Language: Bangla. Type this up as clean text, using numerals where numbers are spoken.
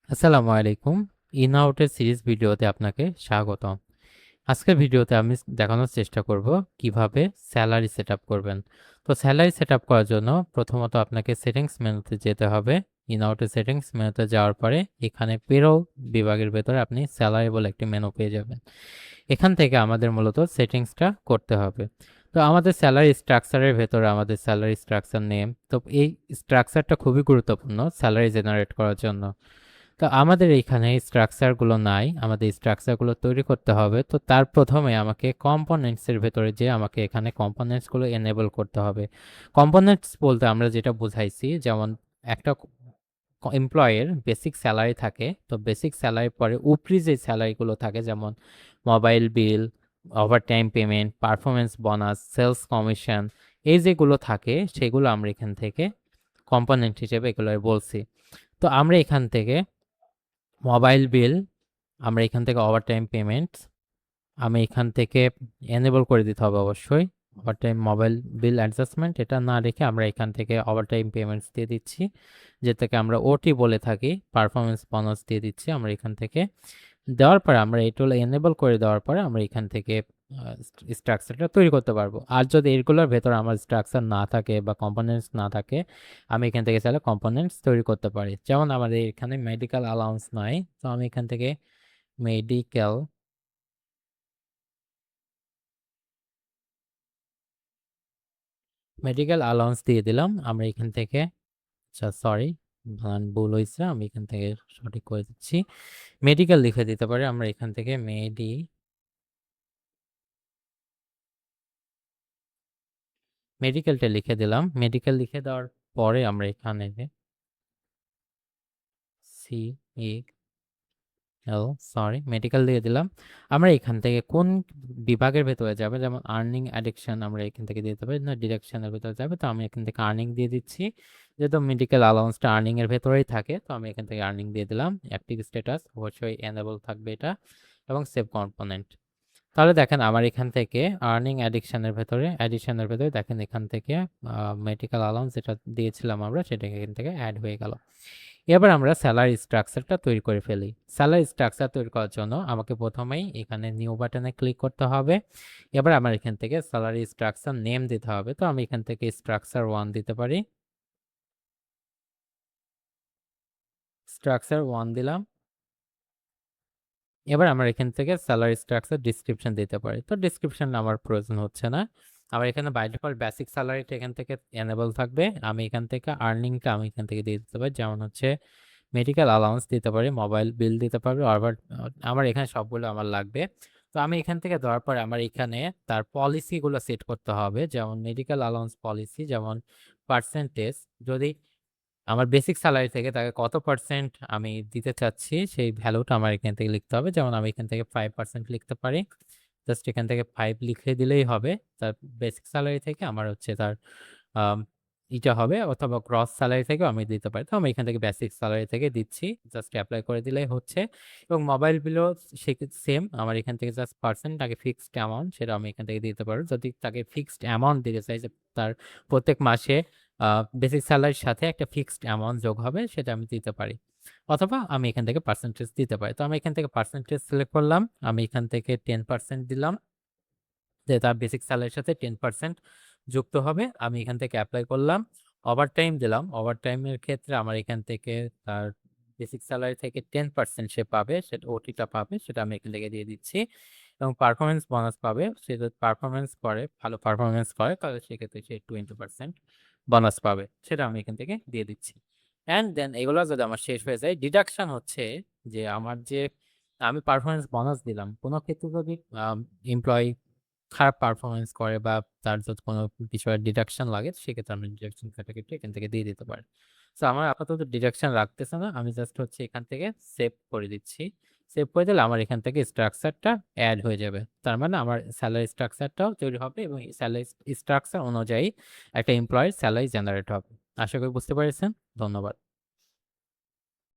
আসসালামু আলাইকুম। ইন আউটের সিরিজ ভিডিওতে আপনাকে স্বাগতম। আজকের ভিডিওতে আমি দেখানোর চেষ্টা করব কিভাবে স্যালারি সেটআপ করবেন। তো স্যালারি সেটআপ করার জন্য প্রথমত আপনাকে সেটিংস মেনুতে যেতে হবে। ইন আউটের সেটিংস মেনুতে যাওয়ার পরে এখানে পেরোল বিভাগের ভেতরে আপনি স্যালারি বলে একটি মেনু পেয়ে যাবেন। এখান থেকে আমাদের মূলত সেটিংসটা করতে হবে। তো আমাদের স্যালারি স্ট্রাকচারের ভেতরে আমাদের স্যালারি স্ট্রাকচার নেম, তো এই স্ট্রাকচারটা খুবই গুরুত্বপূর্ণ স্যালারি জেনারেট করার জন্য। তো আমাদের এইখানে স্ট্রাকচারগুলো নাই, আমাদের স্ট্রাকচারগুলো তৈরি করতে হবে। তো তার প্রথমে আমাকে কম্পোনেন্টসের ভেতরে যে আমাকে এখানে কম্পোনেন্টসগুলো এনেবল করতে হবে। কম্পোনেন্টস বলতে আমরা যেটা বুঝাইছি, যেমন একটা এমপ্লয়ের বেসিক স্যালারি থাকে, তো বেসিক স্যালারির পরে উপরি যে স্যালারিগুলো থাকে, যেমন mobile bill, overtime payment, performance bonus, sales commission, এই যেগুলো থাকে সেগুলো আমরা এখান থেকে কম্পোনেন্ট হিসেবে এগুলো বলছি। তো আমরা এখান থেকে মোবাইল বিল, আমরা এখান থেকে ওভারটাইম পেমেন্টস, আমি এখান থেকে এনেবল করে দিতে হবে অবশ্যই। ওভারটাইম মোবাইল বিল অ্যাডজাস্টমেন্ট এটা না রেখে আমরা এখান থেকে ওভারটাইম পেমেন্টস দিয়ে দিচ্ছি, যেটাকে আমরা ওটি বলে থাকি। পারফরমেন্স বোনাস দিয়ে দিচ্ছি আমরা এখান থেকে। দেওয়ার পরে আমরা এগুলো এনেবল করে দেওয়ার পরে আমরা এখান থেকে স্ট্রাকচারটা তৈরি করতে পারবো। আর যদি এগুলোর ভেতর আমার স্ট্রাকচার না থাকে বা কম্পোনেন্টস না থাকে, আমি এখান থেকে চাইলে কম্পোনেন্টস তৈরি করতে পারি। যেমন আমাদের এখানে মেডিকেল অ্যালাউন্স নাই, তো আমি এখান থেকে মেডিকেল মেডিকেল অ্যালাউন্স দিয়ে দিলাম আমরা এখান থেকে। আচ্ছা সরি, ভুল হয়েছে, আমি এখান থেকে সঠিক করে দিচ্ছি। মেডিকেল লিখে দিতে পারি আমরা এখান থেকে মেডিকেলটা লিখে দিলাম। মেডিকেল লিখে দেওয়ার পরে আমরা এখানে C E L sorry medical দিয়ে দিলাম। আমরা এখান থেকে কোন বিভাগের ভেতরে যাবে, যেমন আর্নিং অ্যাডিকশন আমরা এখান থেকে দিতে পারি, না ডিডাকশনের ভেতরে যাবে, তো আমি এখান থেকে আর্নিং দিয়ে দিচ্ছি। যেহেতু মেডিকেল অ্যালাউন্সটা আর্নিং এর ভেতরেই থাকে, তো আমি এখান থেকে আর্নিং দিয়ে দিলাম। অ্যাক্টিভ স্ট্যাটাস অবশ্যই এনেবল থাকবে এটা, এবং সেভ কম্পোনেন্ট। তাহলে দেখেন আমার এখান থেকে আর্নিং অ্যাডিশনের ভেতরে দেখেন এখান থেকে মেডিকেল অ্যালাউন্স যেটা দিয়েছিলাম আমরা, সেটা এখান থেকে অ্যাড হয়ে গেল। এবার আমরা স্যালারি স্ট্রাকচারটা তৈরি করে ফেলি। স্যালারি স্ট্রাকচার তৈরি করার জন্য আমাকে প্রথমেই এখানে নিউ বাটনে ক্লিক করতে হবে। এবার আমার এখান থেকে স্যালারি স্ট্রাকচার নেম দিতে হবে, তো আমি এখান থেকে স্ট্রাকচার 1 দিতে পারি। স্ট্রাকচার 1 দিলাম। এবার আমরা এখান থেকে স্যালারি স্ট্রাকচার ডিসক্রিপশন দিতে পারি, তো ডিসক্রিপশন আমার প্রয়োজন হচ্ছে না। আমার এখানে বাই ডিফল্ট বেসিক স্যালারিটা এখান থেকে এনেবল থাকবে। আমি এখান থেকে আর্নিংটা আমি এখান থেকে দিয়ে দিতে পারি, যেমন হচ্ছে মেডিকেল অ্যালাউন্স দিতে পারি, মোবাইল বিল দিতে পারি, আবার আমার এখানে সবগুলো আমার লাগবে। তো আমি এখান থেকে দেওয়ার পরে আমার এখানে তার পলিসিগুলো সেট করতে হবে, যেমন মেডিকেল অ্যালাউন্স পলিসি, যেমন পার্সেন্টেজ, যদি আমার বেসিক স্যালারি থেকে তাকে কত পার্সেন্ট আমি দিতে চাচ্ছি সেই ভ্যালুটা আমার এখান থেকে লিখতে হবে। যেমন আমি এখান থেকে 5% লিখতে পারি। জাস্ট এখান থেকে 5 লিখে দিলেই হবে। তার বেসিক স্যালারি থেকে আমার হচ্ছে তার আম, ইটা হবে, অথবা গ্রস স্যালারি থেকেও আমি দিতে পারি। তো আমি এখান থেকে বেসিক স্যালারি থেকে দিচ্ছি, জাস্ট অ্যাপ্লাই করে দিলেই হচ্ছে। এবং মোবাইল বিলও সেম, আমার এখান থেকে জাস্ট পার্সেন্ট তাকে ফিক্সড অ্যামাউন্ট সেটা আমি এখান থেকে দিতে পারি। যদি তাকে ফিক্সড অ্যামাউন্ট দিতে চাই, যে তার প্রত্যেক মাসে বেসিক স্যালারির সাথে একটা ফিক্সড অ্যামাউন্ট যোগ হবে, সেটা আমি দিতে পারি। অথবা আমি এখান থেকে পার্সেন্টেজ দিতে পারি। তো আমি এখান থেকে পার্সেন্টেজ সিলেক্ট করলাম, আমি এখান থেকে 10% দিলাম, যে তার বেসিক স্যালারির সাথে 10% যুক্ত হবে। আমি এখান থেকে অ্যাপ্লাই করলাম। ওভারটাইম দিলাম, ওভারটাইমের ক্ষেত্রে আমার এখান থেকে তার বেসিক স্যালারি থেকে 10% সে পাবে, সেটা ওটিটা পাবে, সেটা আমি এখান থেকে দিয়ে দিচ্ছি। এবং পারফরমেন্স বোনাস পাবে, সে যদি পারফরমেন্স করে, ভালো পারফরমেন্স করে, তাহলে সেক্ষেত্রে সে 20% বোনাস পাবে, সেটা আমি এখান থেকে দিয়ে দিচ্ছি। অ্যান্ড দেন এগুলো যদি আমার শেষ হয়ে যায়, ডিডাকশন হচ্ছে যে আমার যে আমি পারফরমেন্স বোনাস দিলাম, কোনো ক্ষেত্রে যদি এমপ্লয়ি খারাপ পারফরমেন্স করে বা তার যদি কোনো বিষয়ে ডিডাকশন লাগে, সেক্ষেত্রে আমি ডিডাকশন সার্টিফিকেট এখান থেকে দিয়ে দিতে পারি। তো আমার আপাতত ডিডাকশন রাখতেছে না, আমি জাস্ট হচ্ছে এখান থেকে সেভ করে দিচ্ছি। সেভ করে দিলে আমার এখান থেকে স্ট্রাকচারটা অ্যাড হয়ে যাবে, তার মানে আমার স্যালারি স্ট্রাকচারটাও তৈরি হবে, এবং স্যালারি স্ট্রাকচার অনুযায়ী একটা এমপ্লয়ের স্যালারি জেনারেট হবে। আশা করি বুঝতে পেরেছেন। ধন্যবাদ।